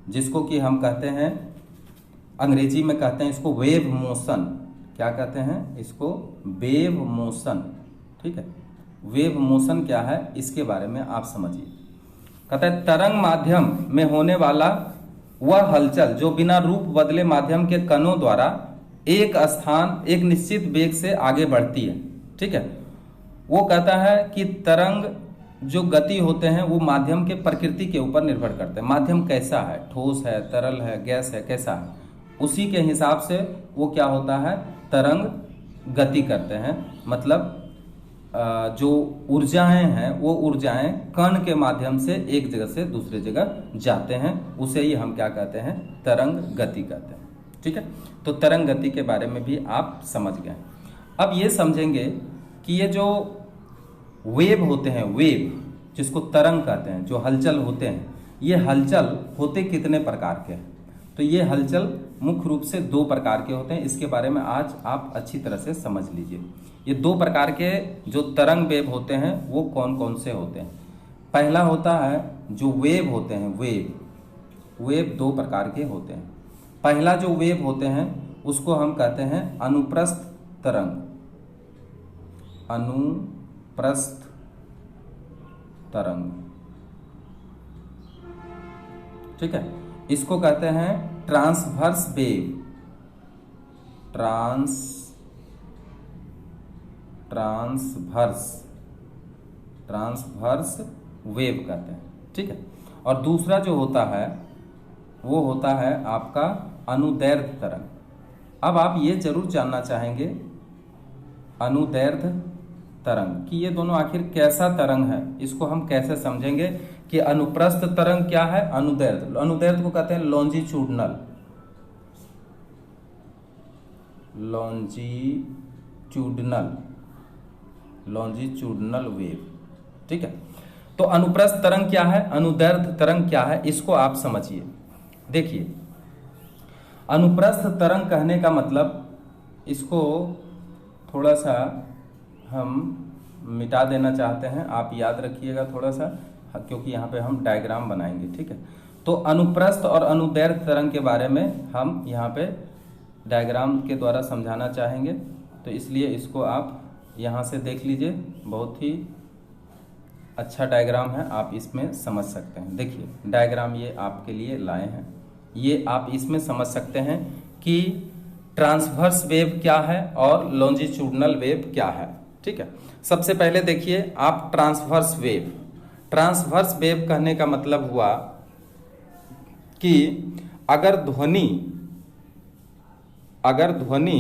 जिसको कि हम कहते हैं, अंग्रेजी में कहते हैं इसको वेव मोशन। क्या कहते हैं इसको, वेव मोशन, ठीक है। वेव मोशन क्या है, इसके बारे में आप समझिए। कहता है तरंग माध्यम में होने वाला वह हलचल जो बिना रूप बदले माध्यम के कणों द्वारा एक स्थान, एक निश्चित वेग से आगे बढ़ती है, ठीक है। वो कहता है कि तरंग जो गति होते हैं वो माध्यम के प्रकृति के ऊपर निर्भर करते हैं। माध्यम कैसा है, ठोस है, तरल है, गैस है, कैसा है, उसी के हिसाब से वो क्या होता है, तरंग गति करते हैं। मतलब जो ऊर्जाएं हैं, वो ऊर्जाएं कण के माध्यम से एक जगह से दूसरे जगह जाते हैं, उसे ही हम क्या कहते हैं, तरंग गति कहते हैं, ठीक है। तो तरंग गति के बारे में भी आप समझ गए। अब ये समझेंगे कि ये जो वेव होते हैं, वेव जिसको तरंग कहते हैं, जो हलचल होते हैं, ये हलचल होते कितने प्रकार के हैं। तो ये हलचल मुख्य रूप से दो प्रकार के होते हैं, इसके बारे में आज आप अच्छी तरह से समझ लीजिए। ये दो प्रकार के जो तरंग वेव होते हैं वो कौन कौन से होते हैं। पहला होता है जो वेव होते हैं, वेव दो प्रकार के होते हैं। पहला जो वेव होते हैं उसको हम कहते हैं अनुप्रस्थ तरंग, अनुप्रस्थ तरंग, ठीक है। इसको कहते हैं ट्रांसवर्स वेव, ट्रांसवर्स वेव कहते हैं, ठीक है। और दूसरा जो होता है वो होता है आपका अनुदैर्घ्य तरंग। अब आप ये जरूर जानना चाहेंगे अनुदैर्घ्य तरंग कि ये दोनों आखिर कैसा तरंग है, इसको हम कैसे समझेंगे कि अनुप्रस्थ तरंग क्या है, अनुदैर्घ्य को कहते हैं लॉन्जिट्यूडनल वेव, ठीक है। तो अनुप्रस्थ तरंग क्या है, अनुदैर्घ्य तरंग क्या है, इसको आप समझिए। देखिए, अनुप्रस्थ तरंग कहने का मतलब, इसको थोड़ा सा हम मिटा देना चाहते हैं, आप याद रखिएगा थोड़ा सा, क्योंकि यहाँ पे हम डायग्राम बनाएंगे, ठीक है। तो अनुप्रस्थ और अनुदैर्घ्य तरंग के बारे में हम यहाँ पे डायग्राम के द्वारा समझाना चाहेंगे, तो इसलिए इसको आप यहाँ से देख लीजिए, बहुत ही अच्छा डायग्राम है, आप इसमें समझ सकते हैं। देखिए डायग्राम ये आपके लिए लाए हैं, ये आप इसमें समझ सकते हैं कि ट्रांसवर्स वेव क्या है और लॉन्जिट्यूडनल वेव क्या है, ठीक है। सबसे पहले देखिए आप ट्रांसवर्स वेव कहने का मतलब हुआ कि अगर ध्वनि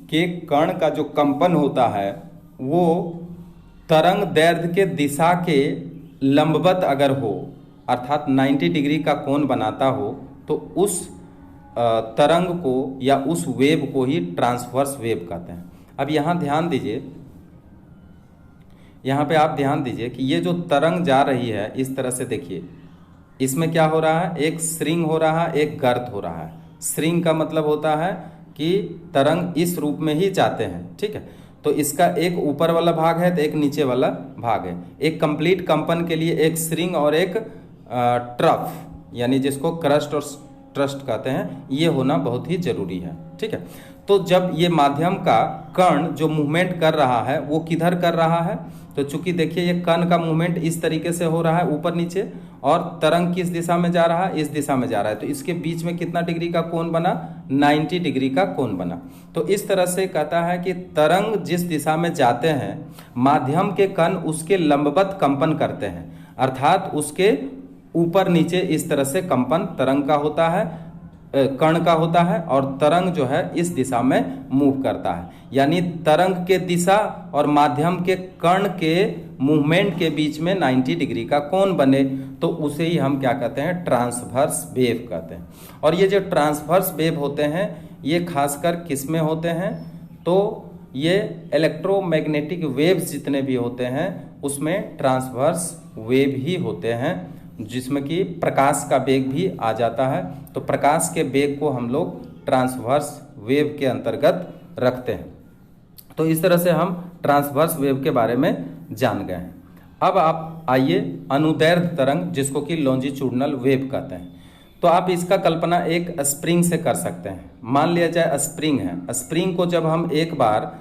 के कण का जो कंपन होता है वो तरंग दैर्घ्य के दिशा के लंबवत अगर हो, अर्थात 90 डिग्री का कोण बनाता हो, तो उस तरंग को या उस वेव को ही ट्रांसवर्स वेव कहते हैं। अब यहाँ ध्यान दीजिए, यहाँ पे आप ध्यान दीजिए कि ये जो तरंग जा रही है इस तरह से, देखिए इसमें क्या हो रहा है, एक श्रिंग हो रहा है, एक गर्त हो रहा है। श्रिंग का मतलब होता है कि तरंग इस रूप में ही जाते हैं, ठीक है। तो इसका एक ऊपर वाला भाग है तो एक नीचे वाला भाग है। एक कंप्लीट कंपन के लिए एक श्रिंग और एक ट्रफ, यानी जिसको क्रस्ट और ट्रस्ट कहते हैं, ये होना बहुत ही जरूरी है, ठीक है। तो जब ये माध्यम का कण जो मूवमेंट कर रहा है वो किधर कर रहा है, तो चूंकि देखिए ये कण का मूवमेंट इस तरीके से हो रहा है ऊपर नीचे, और तरंग किस दिशा में जा रहा है, इस दिशा में जा रहा है, तो इसके बीच में कितना डिग्री का कोण बना, 90 डिग्री का कोण बना। तो इस तरह से कहता है कि तरंग जिस दिशा में जाते हैं माध्यम के कण उसके लंबवत कंपन करते हैं, अर्थात उसके ऊपर नीचे इस तरह से कंपन तरंग का होता है, कण का होता है, और तरंग जो है इस दिशा में मूव करता है। यानी तरंग के दिशा और माध्यम के कण के मूवमेंट के बीच में 90 डिग्री का कोण बने, तो उसे ही हम क्या कहते हैं, ट्रांसवर्स वेव कहते हैं। और ये जो ट्रांसवर्स वेव होते हैं ये खासकर किस में होते हैं, तो ये इलेक्ट्रोमैग्नेटिक वेव्स जितने भी होते हैं उसमें ट्रांसवर्स वेव ही होते हैं, जिसमें कि प्रकाश का वेग भी आ जाता है। तो प्रकाश के वेग को हम लोग ट्रांसवर्स वेव के अंतर्गत रखते हैं। तो इस तरह से हम ट्रांसवर्स वेव के बारे में जान गए हैं। अब आप आइए अनुदैर्घ्य तरंग, जिसको कि लॉन्जिट्यूडनल वेव कहते हैं। तो आप इसका कल्पना एक स्प्रिंग से कर सकते हैं। मान लिया जाए स्प्रिंग है, स्प्रिंग को जब हम एक बार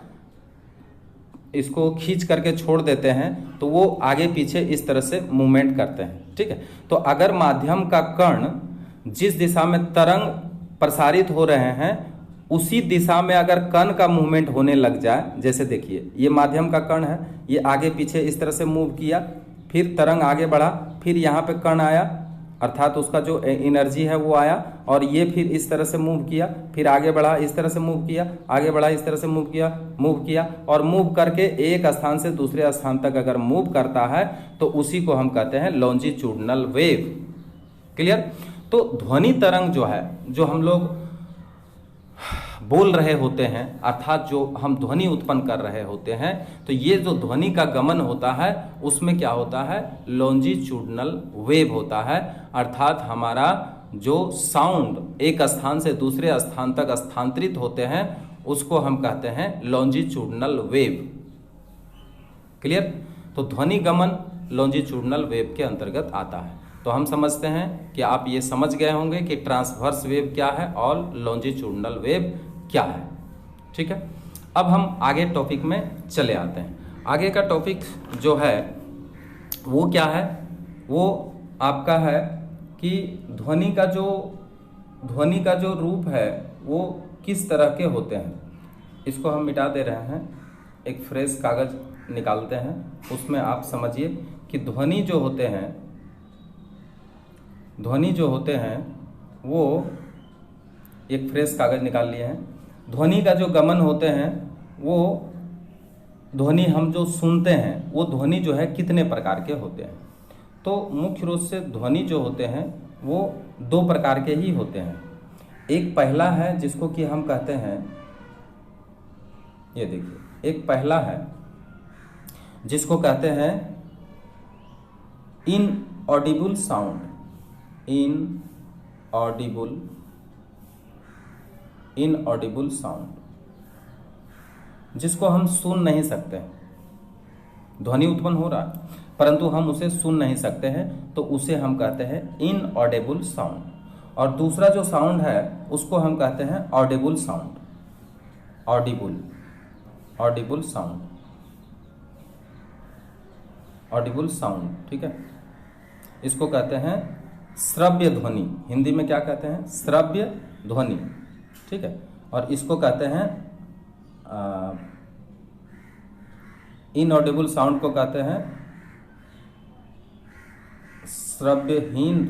इसको खींच करके छोड़ देते हैं तो वो आगे पीछे इस तरह से मूवमेंट करते हैं, ठीक है। तो अगर माध्यम का कण जिस दिशा में तरंग प्रसारित हो रहे हैं उसी दिशा में अगर कण का मूवमेंट होने लग जाए, जैसे देखिए ये माध्यम का कण है, ये आगे पीछे इस तरह से मूव किया, फिर तरंग आगे बढ़ा, फिर यहाँ पे कण आया, अर्थात उसका जो एनर्जी है वो आया, और ये फिर इस तरह से मूव किया, फिर आगे बढ़ा, इस तरह से मूव किया, आगे बढ़ा, इस तरह से मूव किया, और मूव करके एक स्थान से दूसरे स्थान तक अगर मूव करता है तो उसी को हम कहते हैं लॉन्जिट्यूडनल वेव। क्लियर। तो ध्वनि तरंग जो है, जो हम लोग बोल रहे होते हैं, अर्थात जो हम ध्वनि उत्पन्न कर रहे होते हैं, तो ये जो ध्वनि का गमन होता है उसमें क्या होता है, लॉन्जिट्यूडनल वेव होता है, अर्थात हमारा जो साउंड एक स्थान से दूसरे स्थान तक स्थानांतरित होते हैं उसको हम कहते हैं लॉन्जिट्यूडनल वेव। क्लियर? तो ध्वनि गमन लॉन्जिट्यूडनल वेव के अंतर्गत आता है। तो हम समझते हैं कि आप ये समझ गए होंगे कि ट्रांसवर्स वेव क्या है और लॉन्जिट्यूडनल वेव क्या है। ठीक है, अब हम आगे टॉपिक में चले आते हैं। आगे का टॉपिक जो है वो क्या है, वो आपका है कि ध्वनि का जो रूप है वो किस तरह के होते हैं। इसको हम मिटा दे रहे हैं, एक फ्रेश कागज निकालते हैं, उसमें आप समझिए कि ध्वनि जो होते हैं वो एक फ्रेश कागज निकाल लिए हैं। ध्वनि का जो गमन होते हैं वो ध्वनि हम जो सुनते हैं वो ध्वनि जो है कितने प्रकार के होते हैं। तो मुख्य रूप से ध्वनि जो होते हैं वो दो प्रकार के ही होते हैं। एक पहला है जिसको कि हम कहते हैं, ये देखिए, एक पहला है जिसको कहते हैं इनऑडिबल साउंड, इनऑडिबल साउंड, जिसको हम सुन नहीं सकते। ध्वनि उत्पन्न हो रहा है परंतु हम उसे सुन नहीं सकते हैं, तो उसे हम कहते हैं इनऑडिबल साउंड। और दूसरा जो साउंड है उसको हम कहते हैं ऑडिबल साउंड, ऑडिबल साउंड। ठीक है, इसको कहते हैं श्रव्य ध्वनि, हिंदी में क्या कहते हैं, श्रव्य ध्वनि। ठीक है, और इसको कहते हैं इनऑडिबल साउंड को कहते हैं श्रव्यहीन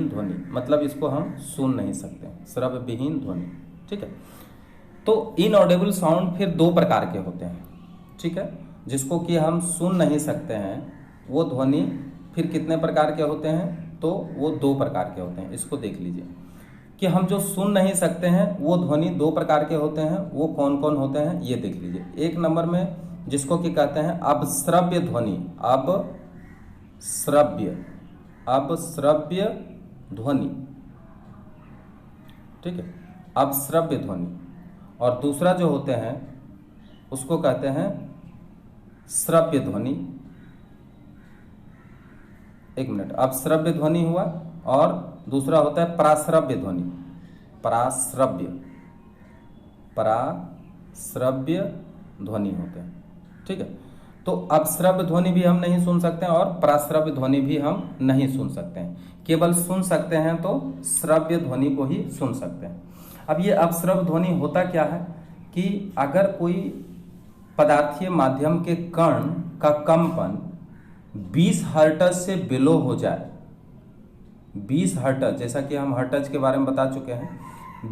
ध्वनि, मतलब इसको हम सुन नहीं सकते, श्रव्यहीन ध्वनि। ठीक है, तो इनऑडिबल साउंड फिर दो प्रकार के होते हैं। ठीक है, जिसको कि हम सुन नहीं सकते हैं वो ध्वनि फिर कितने प्रकार के होते हैं, तो वो दो प्रकार के होते हैं। इसको देख लीजिए कि हम जो सुन नहीं सकते हैं वो ध्वनि दो प्रकार के होते हैं। वो कौन कौन होते हैं ये देख लीजिए। एक नंबर में जिसको कि कहते हैं अपश्रव्य ध्वनि, अपश्रव्य ध्वनि। ठीक है, अपश्रव्य ध्वनि। और दूसरा जो होते हैं उसको कहते हैं श्रव्य ध्वनि। एक मिनट, अपश्रव्य ध्वनि हुआ और दूसरा होता है पराश्रव्य ध्वनि, पराश्रव्य ध्वनि होते हैं। ठीक है, तो अपश्रव्य ध्वनि भी हम नहीं सुन सकते हैं और पराश्रव्य ध्वनि भी हम नहीं सुन सकते हैं। केवल सुन सकते हैं तो श्रव्य ध्वनि को ही सुन सकते हैं। अब ये अपश्रव्य ध्वनि होता क्या है कि अगर कोई पदार्थीय माध्यम के कण का कंपन 20 हर्ट्ज से बिलो हो जाए, 20 हर्ट्ज, जैसा कि हम हर्ट्ज के बारे में बता चुके हैं,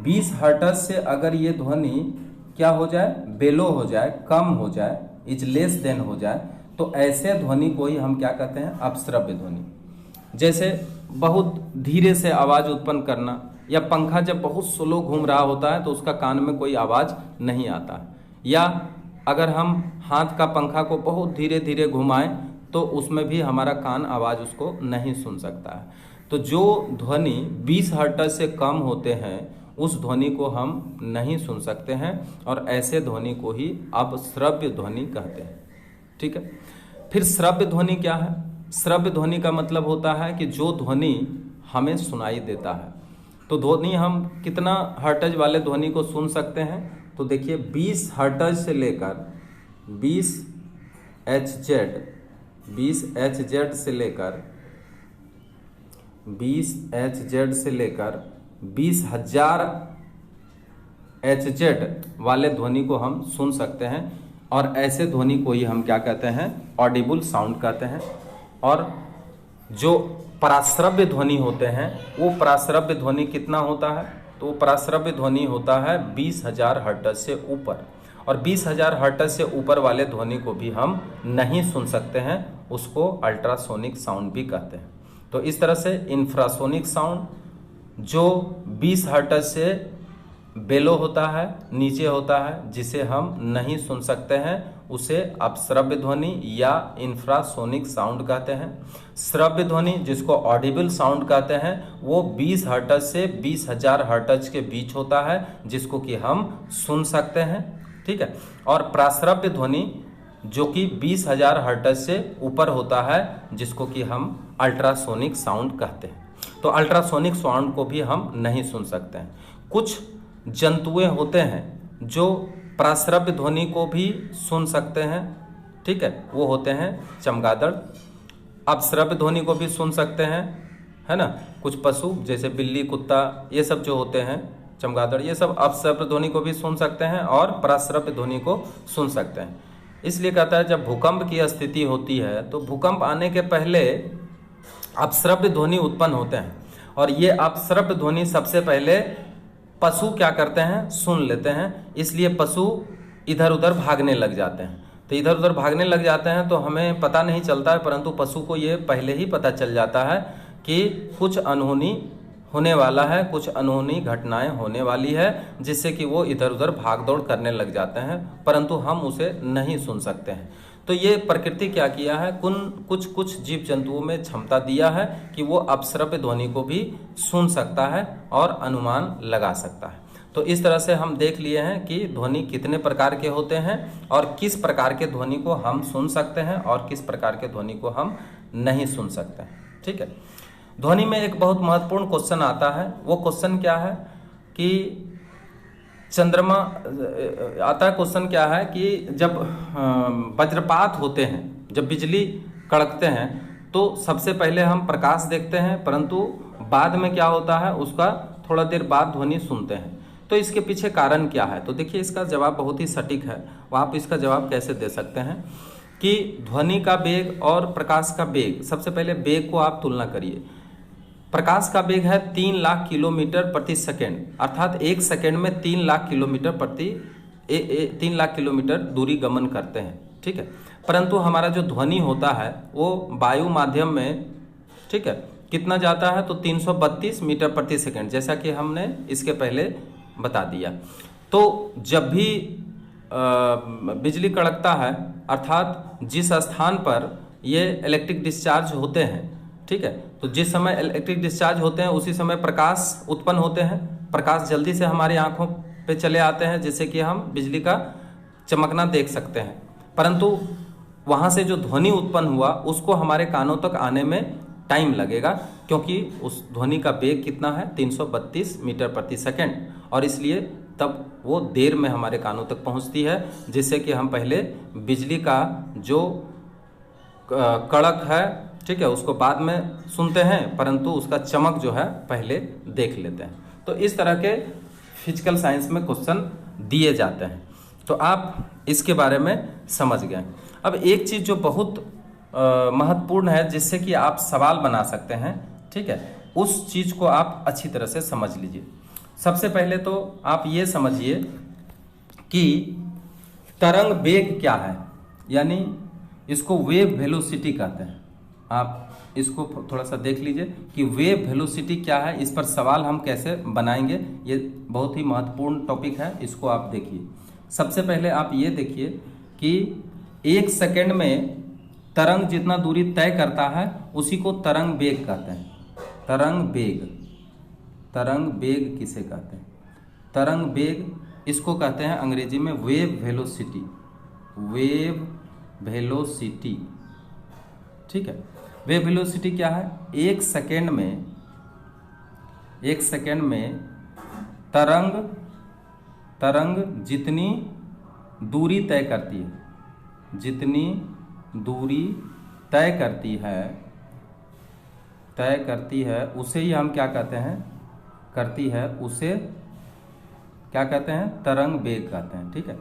20 हर्ट्ज से अगर ये ध्वनि क्या हो जाए, बेलो हो जाए, कम हो जाए, इज लेस देन हो जाए, तो ऐसे ध्वनि को ही हम क्या कहते हैं, अपश्रव्य ध्वनि। जैसे बहुत धीरे से आवाज उत्पन्न करना, या पंखा जब बहुत स्लो घूम रहा होता है तो उसका कान में कोई आवाज नहीं आता है, या अगर हम हाथ का पंखा को बहुत धीरे धीरे घुमाएं तो उसमें भी हमारा कान आवाज उसको नहीं सुन सकता है। तो जो ध्वनि 20 हर्ट्ज से कम होते हैं उस ध्वनि को हम नहीं सुन सकते हैं और ऐसे ध्वनि को ही अपश्रव्य ध्वनि कहते हैं। ठीक है, फिर श्रव्य ध्वनि क्या है? श्रव्य ध्वनि का मतलब होता है कि जो ध्वनि हमें सुनाई देता है। तो ध्वनि हम कितना हर्ट्ज वाले ध्वनि को सुन सकते हैं? तो देखिए 20 हर्ट्ज से लेकर 20 HZ से लेकर 20,000 HZ वाले ध्वनि को हम सुन सकते हैं और ऐसे ध्वनि को ही हम क्या कहते हैं, ऑडिबल साउंड कहते हैं। और जो पराश्रव्य ध्वनि होते हैं वो पराश्रव्य ध्वनि कितना होता है? तो वो पराश्रव्य ध्वनि होता है 20,000 हर्ट्ज से ऊपर, और 20,000 हर्ट्ज से ऊपर वाले ध्वनि को भी हम नहीं सुन सकते हैं, उसको अल्ट्रासोनिक साउंड भी कहते हैं। तो इस तरह से इंफ्रासोनिक साउंड जो 20 हर्ट्ज से बेलो होता है, नीचे होता है, जिसे हम नहीं सुन सकते हैं, उसे अपश्रव्य ध्वनि या इंफ्रासोनिक साउंड कहते हैं। श्रव्य ध्वनि जिसको ऑडिबल साउंड कहते हैं वो 20 हर्ट्ज से 20,000 हर्ट्ज के बीच होता है, जिसको कि हम सुन सकते हैं। ठीक है। और प्राश्रव्य ध्वनि जो कि 20,000 हर्ट्ज से ऊपर होता है, जिसको कि हम अल्ट्रासोनिक साउंड कहते हैं। तो अल्ट्रासोनिक साउंड को भी हम नहीं सुन सकते हैं। कुछ जंतुएं होते हैं जो प्राश्रव्य ध्वनि को भी सुन सकते हैं। ठीक है, वो होते हैं चमगादड़। अपश्रव्य ध्वनि को भी सुन सकते हैं, है ना। कुछ पशु जैसे बिल्ली, कुत्ता, ये सब जो होते हैं चमगादड़, ये सब अपश्रव्य ध्वनि को भी सुन सकते हैं और प्राश्रव्य ध्वनि को सुन सकते हैं। इसलिए कहता है जब भूकंप की स्थिति होती है तो भूकंप आने के पहले अपश्रव्य ध्वनि उत्पन्न होते हैं, और ये अपश्रव्य ध्वनि सबसे पहले पशु क्या करते हैं, सुन लेते हैं। इसलिए पशु इधर उधर भागने लग जाते हैं। तो इधर उधर भागने लग जाते हैं तो हमें पता नहीं चलता है, परंतु पशु को ये पहले ही पता चल जाता है कि कुछ अनहोनी होने वाला है, कुछ अनहोनी घटनाएं होने वाली है, जिससे कि वो इधर उधर भाग दौड़ करने लग जाते हैं, परंतु हम उसे नहीं सुन सकते हैं। तो ये प्रकृति क्या किया है, कुछ जीव जंतुओं में क्षमता दिया है कि वो अपश्रव्य ध्वनि को भी सुन सकता है और अनुमान लगा सकता है। तो इस तरह से हम देख लिए हैं कि ध्वनि कितने प्रकार के होते हैं और किस प्रकार के ध्वनि को हम सुन सकते हैं और किस प्रकार के ध्वनि को हम नहीं सुन सकते हैं। ठीक है। ध्वनि में एक बहुत महत्वपूर्ण क्वेश्चन आता है। वो क्वेश्चन क्या है कि चंद्रमा आता है। क्वेश्चन क्या है कि जब वज्रपात होते हैं, जब बिजली कड़कते हैं, तो सबसे पहले हम प्रकाश देखते हैं, परंतु बाद में क्या होता है, उसका थोड़ा देर बाद ध्वनि सुनते हैं। तो इसके पीछे कारण क्या है? तो देखिए, इसका जवाब बहुत ही सटीक है। आप इसका जवाब कैसे दे सकते हैं कि ध्वनि का वेग और प्रकाश का वेग, सबसे पहले वेग को आप तुलना करिए। प्रकाश का वेग है 3 लाख किलोमीटर प्रति सेकेंड, अर्थात एक सेकेंड में 3 लाख किलोमीटर 3 लाख किलोमीटर दूरी गमन करते हैं। ठीक है। परंतु हमारा जो ध्वनि होता है वो वायु माध्यम में, ठीक है, कितना जाता है, तो 332 मीटर प्रति सेकेंड, जैसा कि हमने इसके पहले बता दिया। तो जब भी बिजली कड़कता है, अर्थात जिस स्थान पर ये इलेक्ट्रिक डिस्चार्ज होते हैं, ठीक है, तो जिस समय इलेक्ट्रिक डिस्चार्ज होते हैं उसी समय प्रकाश उत्पन्न होते हैं। प्रकाश जल्दी से हमारी आंखों पे चले आते हैं, जिससे कि हम बिजली का चमकना देख सकते हैं। परंतु वहाँ से जो ध्वनि उत्पन्न हुआ उसको हमारे कानों तक आने में टाइम लगेगा, क्योंकि उस ध्वनि का वेग कितना है, 332 मीटर प्रति सेकेंड, और इसलिए तब वो देर में हमारे कानों तक पहुँचती है, जिससे कि हम पहले बिजली का जो कड़क है, ठीक है, उसको बाद में सुनते हैं, परंतु उसका चमक जो है पहले देख लेते हैं। तो इस तरह के फिजिकल साइंस में क्वेश्चन दिए जाते हैं। तो आप इसके बारे में समझ गए। अब एक चीज़ जो बहुत महत्वपूर्ण है, जिससे कि आप सवाल बना सकते हैं, ठीक है, उस चीज़ को आप अच्छी तरह से समझ लीजिए। सबसे पहले तो आप ये समझिए कि तरंग वेग क्या है, यानी इसको वेव वेलोसिटी कहते हैं। आप इसको थोड़ा सा देख लीजिए कि वेव वेलोसिटी क्या है, इस पर सवाल हम कैसे बनाएंगे, ये बहुत ही महत्वपूर्ण टॉपिक है, इसको आप देखिए। सबसे पहले आप ये देखिए कि एक सेकंड में तरंग जितना दूरी तय करता है उसी को तरंग वेग कहते हैं। तरंग वेग किसे कहते हैं? तरंग वेग इसको कहते हैं अंग्रेजी में वेव वेलोसिटी। ठीक है। वेव वेलोसिटी क्या है? एक सेकेंड में तरंग जितनी दूरी तय करती है उसे ही हम क्या कहते हैं, उसे क्या कहते हैं? तरंग वेग कहते हैं। ठीक है।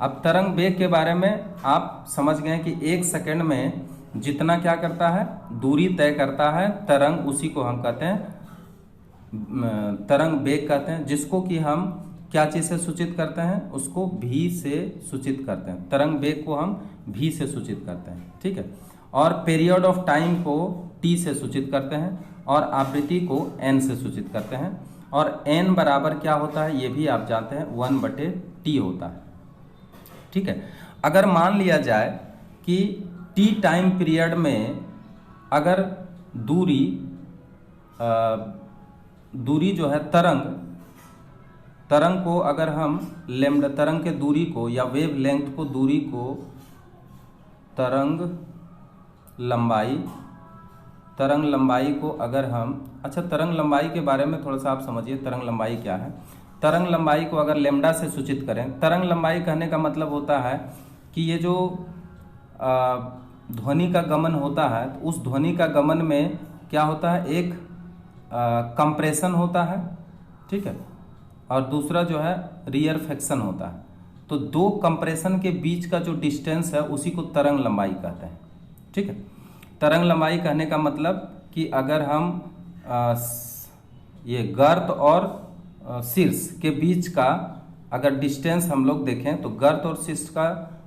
अब तरंग वेग के बारे में आप समझ गए कि एक सेकेंड में जितना क्या करता है, दूरी तय करता है तरंग, उसी को हम कहते हैं तरंग वेग कहते हैं, जिसको कि हम क्या चीज़ से सूचित करते हैं, उसको भी से सूचित करते हैं। तरंग वेग को हम भी से सूचित करते हैं। ठीक है। और पीरियड ऑफ टाइम को टी से सूचित करते हैं और आवृत्ति को एन से सूचित करते हैं। और एन बराबर क्या होता है ये भी आप जानते हैं, 1/t होता है। ठीक है। अगर मान लिया जाए कि टी टाइम पीरियड में अगर दूरी जो है तरंग को अगर हम लैम्डा तरंग के दूरी को या वेव लेंथ को दूरी को तरंग लंबाई को अगर हम तरंग लंबाई के बारे में थोड़ा सा आप समझिए। तरंग लंबाई क्या है? तरंग लंबाई को अगर लैम्डा से सूचित करें, तरंग लंबाई कहने का मतलब होता है कि ये जो ध्वनि का गमन होता है, तो उस ध्वनि का गमन में क्या होता है, एक कंप्रेशन होता है, ठीक है, और दूसरा जो है रियरफेक्शन होता है। तो दो कंप्रेशन के बीच का जो डिस्टेंस है उसी को तरंग लंबाई कहते हैं, ठीक है। तरंग लंबाई कहने का मतलब कि अगर हम ये गर्त और शीर्ष के बीच का अगर डिस्टेंस हम लोग देखें तो गर्त और शीर्ष का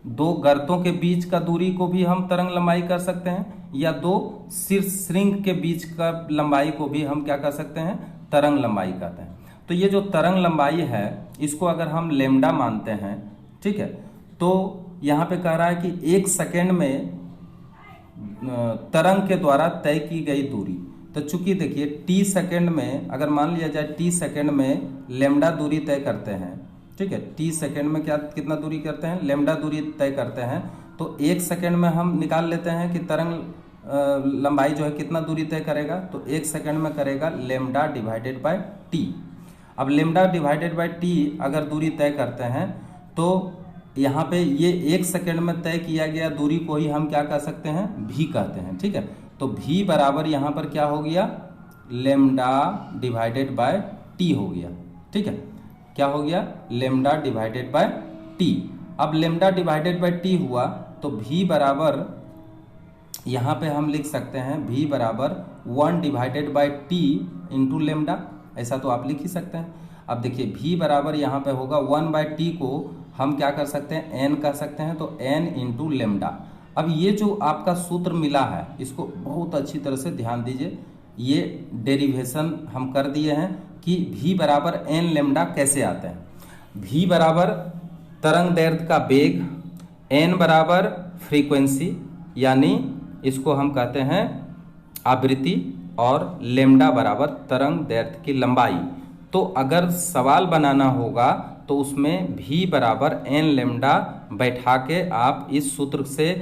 दो गर्तों के बीच का दूरी को भी हम तरंग लंबाई कर सकते हैं, या दो शीर्ष श्रृंग के बीच का लंबाई को भी हम क्या कर सकते हैं, तरंग लंबाई कहते हैं। तो ये जो तरंग लंबाई है इसको अगर हम लैम्डा मानते हैं, ठीक है, तो यहाँ पे कह रहा है कि 1 सेकेंड में तरंग के द्वारा तय की गई दूरी। तो चूंकि देखिए टी सेकेंड में अगर मान लिया जाए टी सेकेंड में लैम्डा दूरी तय करते हैं, ठीक है, टी सेकेंड में कितना दूरी करते हैं, लैम्डा दूरी तय करते हैं, तो 1 सेकेंड में हम निकाल लेते हैं कि तरंग लंबाई जो है कितना दूरी तय करेगा, तो 1 सेकेंड में करेगा लैम्डा डिवाइडेड बाय टी। अब लैम्डा डिवाइडेड बाय टी अगर दूरी तय करते हैं तो यहाँ पे ये 1 सेकेंड में तय किया गया दूरी को ही हम क्या कह सकते हैं, भी कहते हैं, ठीक है। तो भी बराबर यहाँ पर क्या हो गया, लैम्डा डिवाइडेड बाय टी हो गया, ठीक है। क्या हो गया, लैम्डा डिवाइडेड बाय टी। अब लैम्डा डिवाइडेड बाय टी हुआ तो भी बराबर यहाँ पे हम लिख सकते हैं भी बराबर 1 divided by T into lambda, ऐसा तो आप लिख ही सकते हैं। अब देखिए भी बराबर यहाँ पे होगा 1 बाय टी को हम क्या कर सकते हैं, एन कह सकते हैं, तो एन इंटू लैम्डा। अब ये जो आपका सूत्र मिला है इसको बहुत अच्छी तरह से ध्यान दीजिए, ये डेरिवेशन हम कर दिए हैं कि भी बराबर एन लैम्डा कैसे आते हैं। भी बराबर तरंग दैर्ध्य का वेग, एन बराबर फ्रीक्वेंसी यानी इसको हम कहते हैं आवृत्ति, और लैम्डा बराबर तरंग दैर्ध्य की लंबाई। तो अगर सवाल बनाना होगा तो उसमें भी बराबर एन लैम्डा बैठा के आप इस सूत्र से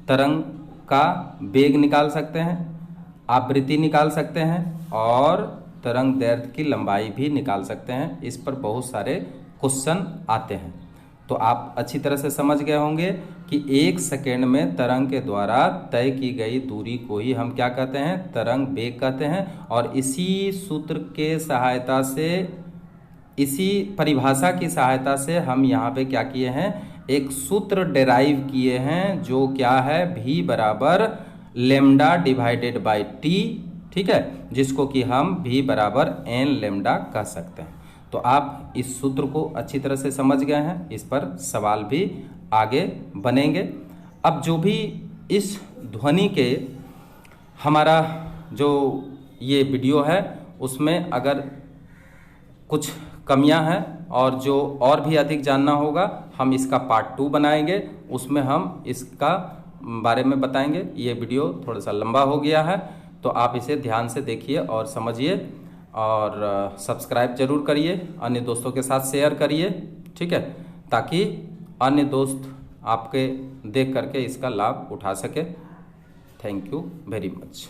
तरंग का वेग निकाल सकते हैं, आवृत्ति निकाल सकते हैं और तरंग दैर्ध्य की लंबाई भी निकाल सकते हैं। इस पर बहुत सारे क्वेश्चन आते हैं, तो आप अच्छी तरह से समझ गए होंगे कि 1 सेकेंड में तरंग के द्वारा तय की गई दूरी को ही हम क्या कहते हैं, तरंग वेग कहते हैं। और इसी सूत्र के सहायता से, इसी परिभाषा की सहायता से हम यहाँ पे क्या किए हैं, एक सूत्र डेराइव किए हैं जो क्या है, भी बराबर लैम्डा डिवाइडेड बाय टी, ठीक है, जिसको कि हम भी बराबर एन लैम्डा कह सकते हैं। तो आप इस सूत्र को अच्छी तरह से समझ गए हैं, इस पर सवाल भी आगे बनेंगे। अब जो भी इस ध्वनि के हमारा जो ये वीडियो है उसमें अगर कुछ कमियां हैं और जो और भी अधिक जानना होगा हम इसका पार्ट 2 बनाएंगे, उसमें हम इसका बारे में बताएंगे। ये वीडियो थोड़ा सा लंबा हो गया है तो आप इसे ध्यान से देखिए और समझिए, और सब्सक्राइब जरूर करिए, अन्य दोस्तों के साथ शेयर करिए, ठीक है, ताकि अन्य दोस्त आपके देख करके इसका लाभ उठा सके। Thank you very much.